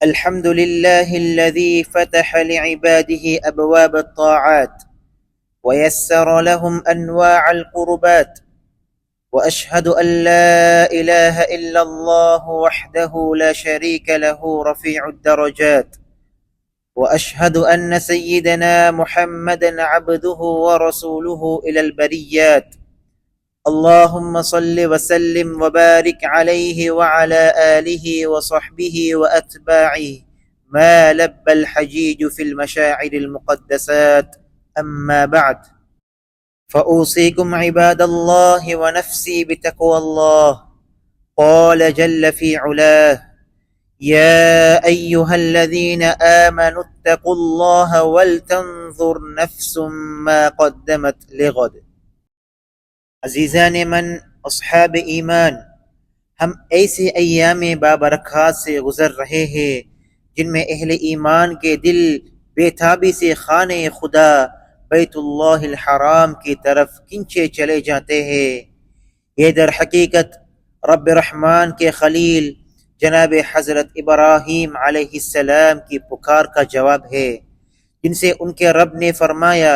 الحمد لله الذي فتح لعباده أبواب الطاعات ويسر لهم أنواع القربات، وأشهد أن لا إله إلا الله وحده لا شريك له رفيع الدرجات، وأشهد أن سيدنا محمدًا عبده ورسوله إلى البريات. اللهم صل وسلم وبارك عليه وعلى آله وصحبه وأتباعه ما لب الحجيج في المشاعر المقدسات. أما بعد، فأوصيكم عباد الله ونفسي بتقوى الله. قال جل في علاه: يا أيها الذين آمنوا اتقوا الله ولتنظر نفس ما قدمت لغد. عزیزان من، اصحاب ایمان، ہم ایسے ایام بابرکات سے گزر رہے ہیں جن میں اہل ایمان کے دل بے تابی سے خانہ خدا بیت اللہ الحرام کی طرف کھنچے چلے جاتے ہیں۔ یہ در حقیقت رب رحمان کے خلیل جناب حضرت ابراہیم علیہ السلام کی پکار کا جواب ہے، جن سے ان کے رب نے فرمایا: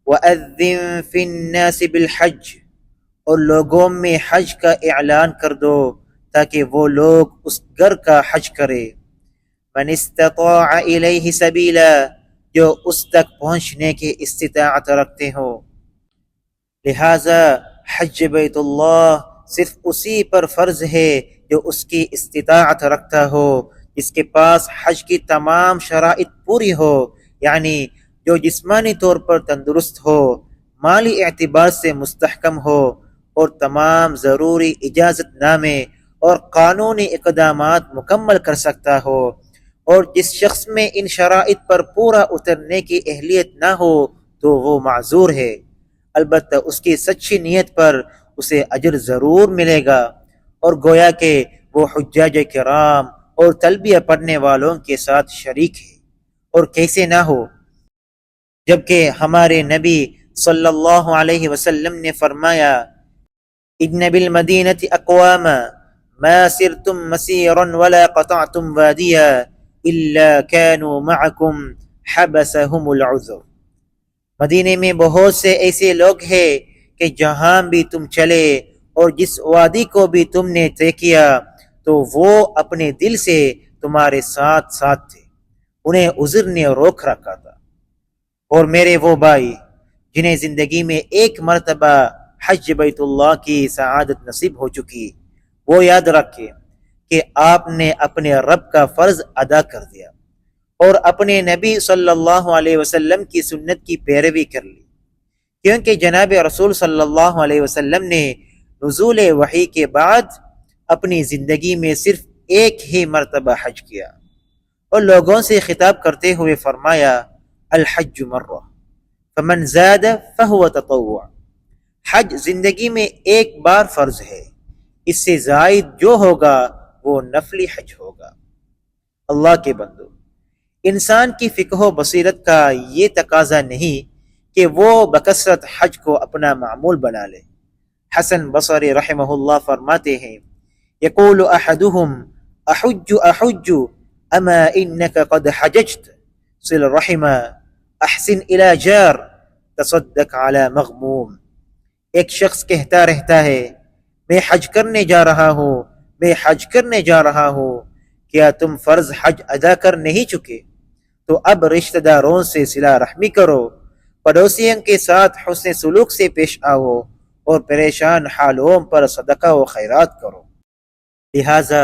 وَأَذِّن فِي النَّاسِ بِالْحَجِّ، اور لوگوں میں حج کا اعلان کر دو تاکہ وہ لوگ اس گھر کا حج کرے۔ من استطاع الیہ سبیلا، جو اس تک پہنچنے کی استطاعت رکھتے ہو۔ لہذا حج بیت اللہ صرف اسی پر فرض ہے جو اس کی استطاعت رکھتا ہو، جس کے پاس حج کی تمام شرائط پوری ہو، یعنی جو جسمانی طور پر تندرست ہو، مالی اعتبار سے مستحکم ہو اور تمام ضروری اجازت نامے اور قانونی اقدامات مکمل کر سکتا ہو، اور جس شخص میں ان شرائط پر پورا اترنے کی اہلیت نہ ہو تو وہ معذور ہے۔ البتہ اس کی سچی نیت پر اسے اجر ضرور ملے گا، اور گویا کہ وہ حجاج کرام اور تلبیہ پڑھنے والوں کے ساتھ شریک ہے۔ اور کیسے نہ ہو، جبکہ ہمارے نبی صلی اللہ علیہ وسلم نے فرمایا: ان بالمدینۃ اقواما ما سرتم مسیرا ولا قطعتم وادیا الا كانوا معکم حبسهم العذر۔ مدینے میں بہت سے ایسے لوگ ہیں کہ جہاں بھی تم چلے اور جس وادی کو بھی تم نے طے کیا تو وہ اپنے دل سے تمہارے ساتھ ساتھ تھے، انہیں عذر نے روک رکھا تھا۔ اور میرے وہ بھائی جنہیں زندگی میں ایک مرتبہ حج بیت اللہ کی سعادت نصیب ہو چکی، وہ یاد رکھیں کہ آپ نے اپنے رب کا فرض ادا کر دیا اور اپنے نبی صلی اللہ علیہ وسلم کی سنت کی پیروی کر لی، کیونکہ جناب رسول صلی اللہ علیہ وسلم نے نزول وحی کے بعد اپنی زندگی میں صرف ایک ہی مرتبہ حج کیا، اور لوگوں سے خطاب کرتے ہوئے فرمایا: الحج مرہ فمن زاد فہو تطوع۔ حج زندگی میں ایک بار فرض ہے، اس سے زائد جو ہوگا وہ نفلی حج ہوگا۔ اللہ کے بندو، انسان کی فقہ و بصیرت کا یہ تقاضا نہیں کہ وہ بکثرت حج کو اپنا معمول بنا لے۔ حسن بصری رحمہ اللہ فرماتے ہیں: یقول احدہم احج احج اما انک قد حججت، صل رحم، احسن الی جار، تصدق علی مغموم۔ ایک شخص کہتا رہتا ہے: میں حج کرنے جا رہا ہوں، میں حج کرنے جا رہا ہوں۔ کیا تم فرض حج ادا کر نہیں چکے؟ تو اب رشتہ داروں سے صلہ رحمی کرو، پڑوسیوں کے ساتھ حسن سلوک سے پیش آؤ، اور پریشان حالوں پر صدقہ و خیرات کرو۔ لہٰذا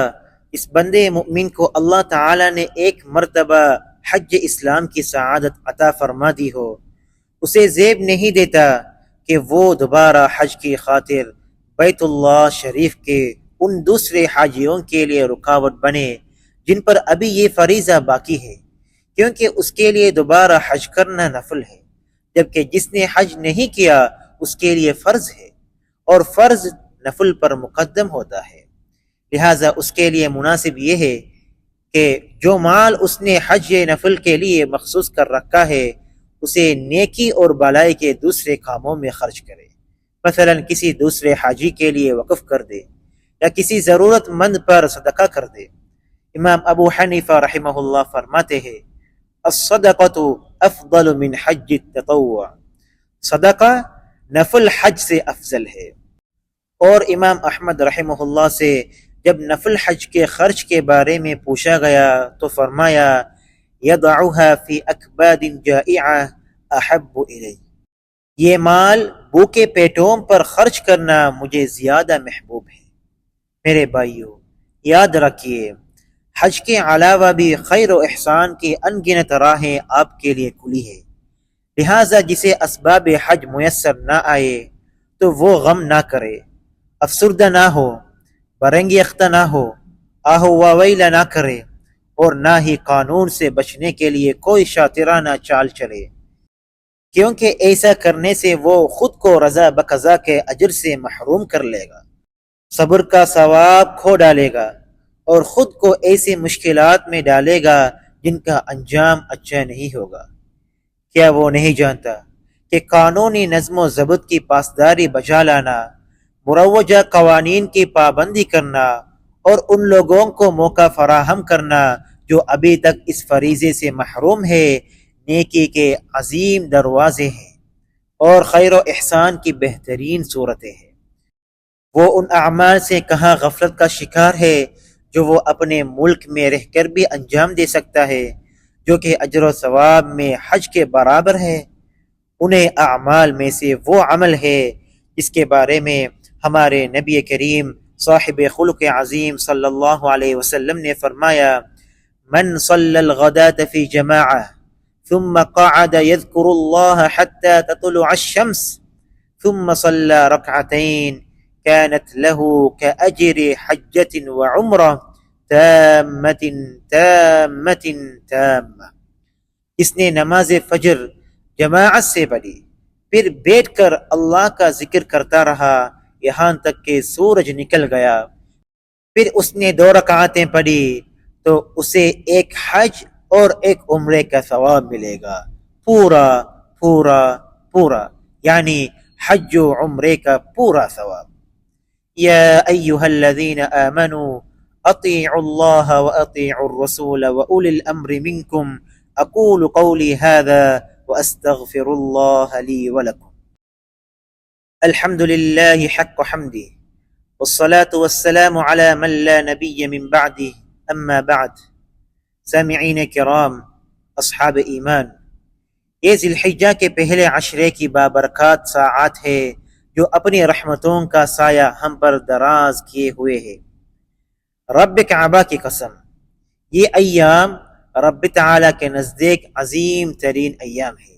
اس بندے مؤمن کو اللہ تعالی نے ایک مرتبہ حج اسلام کی سعادت عطا فرما دی ہو، اسے زیب نہیں دیتا کہ وہ دوبارہ حج کی خاطر بیت اللہ شریف کے ان دوسرے حاجیوں کے لیے رکاوٹ بنے جن پر ابھی یہ فریضہ باقی ہے، کیونکہ اس کے لیے دوبارہ حج کرنا نفل ہے، جبکہ جس نے حج نہیں کیا اس کے لیے فرض ہے، اور فرض نفل پر مقدم ہوتا ہے۔ لہٰذا اس کے لیے مناسب یہ ہے کہ جو مال اس نے حج نفل کے لیے مخصوص کر رکھا ہے اسے نیکی اور بھلائی کے دوسرے کاموں میں خرچ کرے، مثلا کسی دوسرے حاجی کے لیے وقف کر دے، یا کسی ضرورت مند پر صدقہ کر دے، امام ابو حنیفہ رحمہ اللہ فرماتے ہیں الصدقۃ افضل من حج التطوع، صدقہ نفل حج سے افضل ہے۔ اور امام احمد رحمہ اللہ سے جب نفل حج کے خرچ کے بارے میں پوچھا گیا تو فرمایا یضعها فی اکباد جائعہ احب الی، یہ مال بھوکے پیٹوں پر خرچ کرنا مجھے زیادہ محبوب ہے۔ میرے بھائیو، یاد رکھیے حج کے علاوہ بھی خیر و احسان کی ان گنت راہیں آپ کے لیے کھلی ہے، لہٰذا جسے اسباب حج میسر نہ آئے تو وہ غم نہ کرے، افسردہ نہ ہو، برنگیختہ نہ ہو، آہو واویلا نہ کرے، اور نہ ہی قانون سے بچنے کے لیے کوئی شاطرانہ چال چلے، کیونکہ ایسا کرنے سے وہ خود کو رضا بقضا کے اجر سے محروم کر لے گا، صبر کا ثواب کھو ڈالے گا، اور خود کو ایسی مشکلات میں ڈالے گا جن کا انجام اچھا نہیں ہوگا۔ کیا وہ نہیں جانتا کہ قانونی نظم و ضبط کی پاسداری بجا لانا، مروجہ قوانین کی پابندی کرنا، اور ان لوگوں کو موقع فراہم کرنا جو ابھی تک اس فریضے سے محروم ہے، نیکی کے عظیم دروازے ہیں اور خیر و احسان کی بہترین صورتیں ہیں۔ وہ ان اعمال سے کہاں غفلت کا شکار ہے جو وہ اپنے ملک میں رہ کر بھی انجام دے سکتا ہے، جو کہ اجر و ثواب میں حج کے برابر ہے۔ انہیں اعمال میں سے وہ عمل ہے جس کے بارے میں ہمارے نبی کریم صاحب خلق عظیم صلی اللہ علیہ وسلم نے فرمایا من صلی الغداة فی جماعہ ثم قعد يذكر الله حتى تطلع الشمس ثم صلى ركعتين كانت له كأجر حجة وعمرة تامة اس نے نماز فجر جماعت سے پڑھی، پھر بیٹھ کر اللہ کا ذکر کرتا رہا یہاں تک کہ سورج نکل گیا، پھر اس نے 2 رکعتیں پڑھی تو اسے ایک حج اور ایک عمرے کا ثواب ملے گا، پورا پورا پورا، یعنی حج و عمرے کا پورا ثواب۔ یا ایہا الذین آمنوا اطیعوا اللہ واطیعوا الرسول واولی الامر منکم اقول قولی هذا واستغفر اللہ لی ولکم۔ الحمد للہ حق حمدہ والصلاة والسلام علی من لا نبی من بعدہ اما بعد۔ سامعین کرام، اصحاب ایمان، یہ ذی الحجہ کے پہلے عشرے کی بابرکات ساعات ہے جو اپنی رحمتوں کا سایہ ہم پر دراز کیے ہوئے ہے۔ رب کعبہ کی قسم، یہ ایام رب تعالیٰ کے نزدیک عظیم ترین ایام ہے۔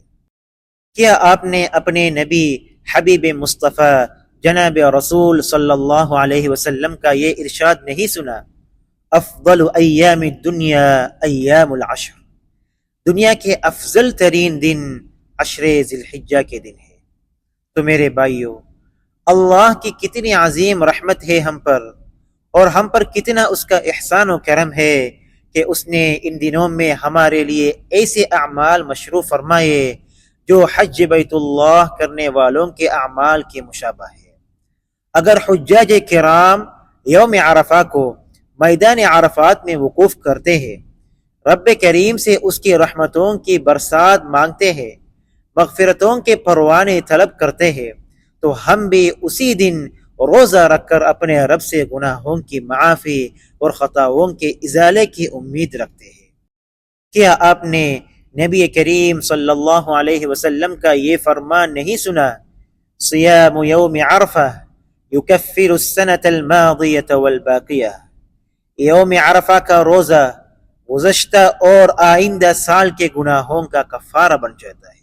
کیا آپ نے اپنے نبی حبیب مصطفیٰ جناب رسول صلی اللہ علیہ وسلم کا یہ ارشاد نہیں سنا افضل ایام الدنیا ایام العشر، دنیا کے افضل ترین دن عشر ذی الحجہ کے دن ہے۔ تو میرے بھائیو، اللہ کی کتنی عظیم رحمت ہے ہم پر، اور ہم پر کتنا اس کا احسان و کرم ہے کہ اس نے ان دنوں میں ہمارے لیے ایسے اعمال مشروع فرمائے جو حج بیت اللہ کرنے والوں کے اعمال کے مشابہ ہے۔ اگر حجاج کرام یوم عرفہ کو میدان عرفات میں وقوف کرتے ہیں، رب کریم سے اس کی رحمتوں کی برسات مانگتے ہیں، مغفرتوں کے پروانے طلب کرتے ہیں، تو ہم بھی اسی دن روزہ رکھ کر اپنے رب سے گناہوں کی معافی اور خطاؤں کے ازالے کی امید رکھتے ہیں۔ کیا آپ نے نبی کریم صلی اللہ علیہ وسلم کا یہ فرمان نہیں سنا صیام یوم عرفہ یکفر السنة الماضیة والباقیہ، یوم عرفہ کا روزہ گزشتہ اور آئندہ سال کے گناہوں کا کفارہ بن جاتا ہے۔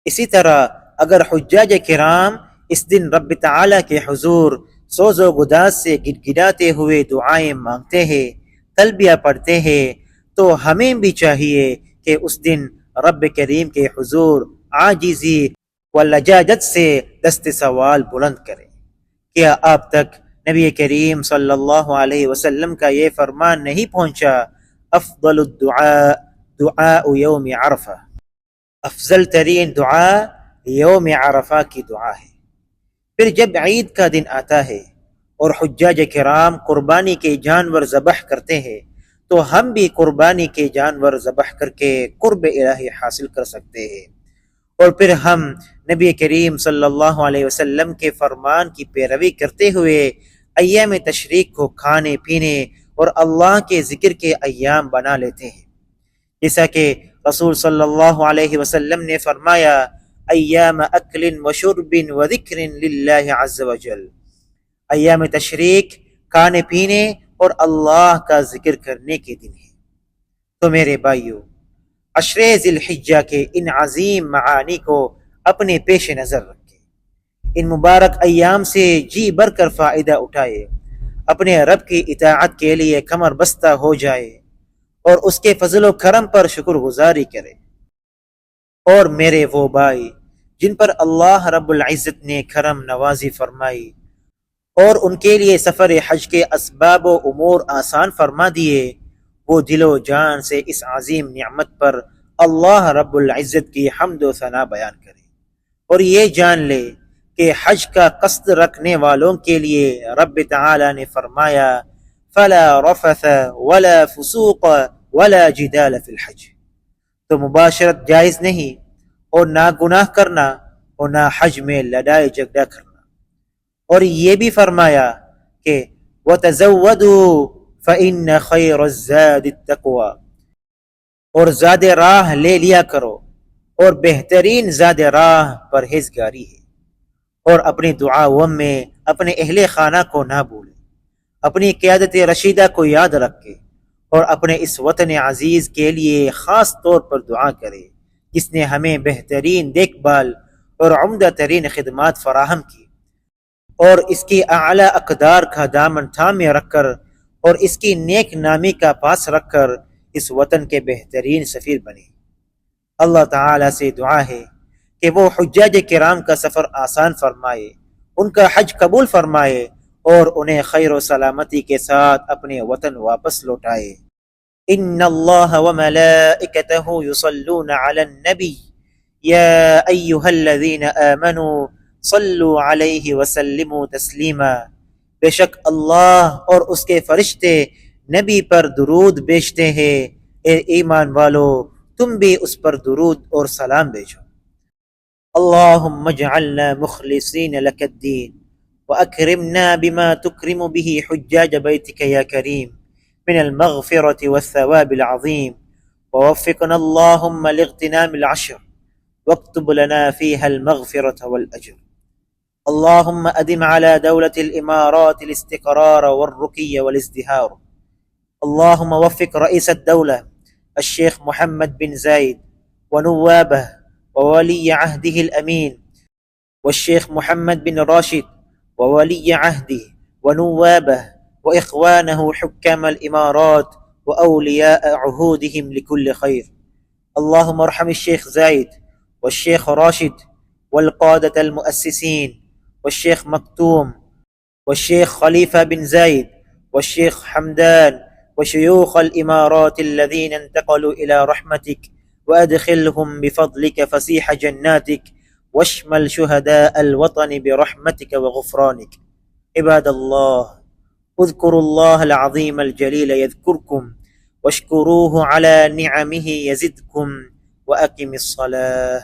اسی طرح اگر حجاج کرام اس دن رب تعالیٰ کے حضور سوز و گداز سے گڑگڑاتے ہوئے دعائیں مانگتے ہیں، تلبیہ پڑھتے ہیں، تو ہمیں بھی چاہیے کہ اس دن رب کریم کے حضور عاجزی و لجاجت سے دست سوال بلند کریں۔ کیا آپ تک نبی کریم صلی اللہ علیہ وسلم کا یہ فرمان نہیں پہنچا افضل الدعاء دعاء یوم عرفہ، افضل ترین دعا یوم عرفہ کی دعا ہے۔ پھر جب عید کا دن آتا ہے اور حجاج کرام قربانی کے جانور ذبح کرتے ہیں تو ہم بھی قربانی کے جانور ذبح کر کے قرب الہی حاصل کر سکتے ہیں، اور پھر ہم نبی کریم صلی اللہ علیہ وسلم کے فرمان کی پیروی کرتے ہوئے ایام تشریق کو کھانے پینے اور اللہ کے ذکر کے ایام بنا لیتے ہیں، جیسا کہ رسول صلی اللہ علیہ وسلم نے فرمایا ایام اکل و شرب و ذکر للہ عز وجل، ایام تشریق کھانے پینے اور اللہ کا ذکر کرنے کے دن ہے۔ تو میرے بھائیو، عشر ذی الحجہ کے ان عظیم معانی کو اپنے پیش نظر رکھیں، ان مبارک ایام سے جی بھر کر فائدہ اٹھائے، اپنے رب کی اطاعت کے لیے کمر بستہ ہو جائے اور اس کے فضل و کرم پر شکر گزاری کرے۔ اور میرے وہ بھائی جن پر اللہ رب العزت نے کرم نوازی فرمائی اور ان کے لیے سفر حج کے اسباب و امور آسان فرما دیے، وہ دل و جان سے اس عظیم نعمت پر اللہ رب العزت کی حمد و ثنا بیان کرے، اور یہ جان لے کہ حج کا قصد رکھنے والوں کے لیے رب تعالی نے فرمایا فلا رفث ولا فسوق ولا جدال فی الحج، تو مباشرت جائز نہیں، اور نہ گناہ کرنا اور نہ حج میں لڑائی جھگڑا کرنا، اور یہ بھی فرمایا کہ وَتَزَوَّدُوا فَإِنَّ خَيْرَ الزَّادِ التَّقْوَى، اور زاد راہ لے لیا کرو، اور بہترین زاد راہ پرہیزگاری ہے، اور اپنی دعاؤں میں اپنے اہل خانہ کو نہ بھولے، اپنی قیادت رشیدہ کو یاد رکھے، اور اپنے اس وطن عزیز کے لیے خاص طور پر دعا کرے جس نے ہمیں بہترین دیکھ بھال اور عمدہ ترین خدمات فراہم کی، اور اس کی اعلیٰ اقدار کا دامن تھامے رکھ کر اور اس کی نیک نامی کا پاس رکھ کر اس وطن کے بہترین سفیر بنے۔ اللہ تعالیٰ سے دعا ہے کہ وہ حجاج کرام کا سفر آسان فرمائے، ان کا حج قبول فرمائے، اور انہیں خیر و سلامتی کے ساتھ اپنے وطن واپس لوٹائے۔ ان اللہ وملائکتہ یصلون علی النبی یا ایہا الذین آمنوا صلو علیہ وسلموا تسلیما، بے شک اللہ اور اس کے فرشتے نبی پر درود بھیجتے ہیں، اے ایمان والو تم بھی اس پر درود اور سلام بھیجو۔ اللہم اجعلنا مخلصین لک الدین وأكرمنا بما تكرم به حجاج بيتك يا كريم من المغفرة والثواب العظيم، ووفقنا اللهم لاغتنام العشر واكتب لنا فيها المغفرة والأجر۔ اللهم أدم على دولة الإمارات الاستقرار والرقي والازدهار، اللهم وفق رئيس الدولة الشيخ محمد بن زايد ونوابه وولي عهده الأمين والشيخ محمد بن راشد وولي عهده ونوابه وإخوانه حكام الإمارات وأولياء عهودهم لكل خير، اللهم ارحم الشيخ زايد والشيخ راشد والقادة المؤسسين والشيخ مكتوم والشيخ خليفة بن زايد والشيخ حمدان وشيوخ الإمارات الذين انتقلوا إلى رحمتك، وأدخلهم بفضلك فسيح جناتك، واشمل شهداء الوطن برحمتك وغفرانك۔ عباد الله، اذكروا الله العظيم الجليل يذكركم، واشكروه على نعمه يزدكم، وأقم الصلاة۔